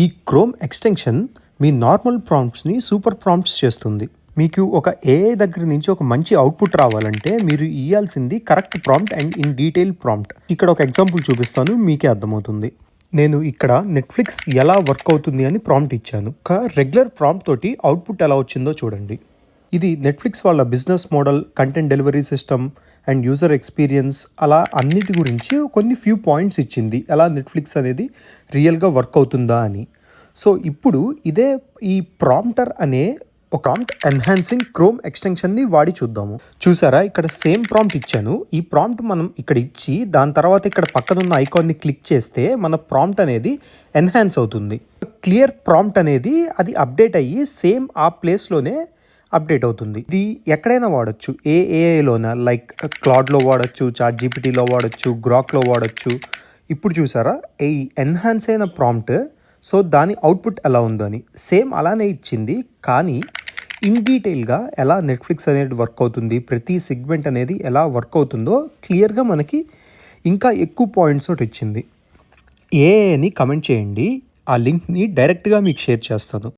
ఈ chrome extension మీ normal ప్రాంప్ట్స్ని super prompts చేస్తుంది. మీకు ఒక ఏఐ దగ్గర నుంచి ఒక మంచి అవుట్పుట్ రావాలంటే మీరు ఇవ్వాల్సింది correct prompt and in detail prompt. ఇక్కడ ఒక ఎగ్జాంపుల్ చూపిస్తాను, మీకే అర్థమవుతుంది. నేను ఇక్కడ నెట్ఫ్లిక్స్ ఎలా వర్క్ అవుతుంది అని ప్రాంప్ట్ ఇచ్చాను. ఒక రెగ్యులర్ ప్రాంప్ట్ తోటి అవుట్పుట్ ఎలా వచ్చిందో చూడండి. ఇది నెట్ఫ్లిక్స్ వాళ్ళ business model, content delivery system and user experience అలా అన్నిటి గురించి కొన్ని ఫ్యూ పాయింట్స్ ఇచ్చింది, ఎలా నెట్ఫ్లిక్స్ అనేది రియల్గా వర్క్ అవుతుందా అని. సో ఇప్పుడు ఇదే ఈ ప్రాంప్టర్ అనే ఒక ప్రాంప్ట్ ఎన్హాన్సింగ్ క్రోమ్ ఎక్స్టెన్షన్ని వాడి చూద్దాము. చూసారా, ఇక్కడ సేమ్ ప్రాంప్ట్ ఇచ్చాను. ఈ ప్రాంప్ట్ మనం ఇక్కడ ఇచ్చి దాని తర్వాత ఇక్కడ పక్కన ఉన్న ఐకాన్ని క్లిక్ చేస్తే మన ప్రాంప్ట్ అనేది ఎన్హాన్స్ అవుతుంది. క్లియర్ ప్రాంప్ట్ అనేది అది అప్డేట్ అయ్యి సేమ్ ఆ ప్లేస్లోనే అప్డేట్ అవుతుంది. ఇది ఎక్కడైనా వాడచ్చు, ఏఐలోనా, లైక్ క్లాడ్లో వాడచ్చు, చాట్ జీపీటీలో వాడచ్చు, గ్రాక్లో వాడచ్చు. ఇప్పుడు చూసారా ఈ ఎన్హాన్స్ అయిన ప్రాంప్ట్, సో దాని అవుట్పుట్ ఎలా ఉందని సేమ్ అలానే ఇచ్చింది, కానీ ఇన్ డీటెయిల్గా ఎలా నెట్ఫ్లిక్స్ అనేది వర్క్ అవుతుంది, ప్రతి సెగ్మెంట్ అనేది ఎలా వర్క్ అవుతుందో క్లియర్గా మనకి ఇంకా ఎక్కువ పాయింట్స్ తోటి ఇచ్చింది. ఏఐని కమెంట్ చేయండి, ఆ లింక్ని డైరెక్ట్గా మీకు షేర్ చేస్తాను.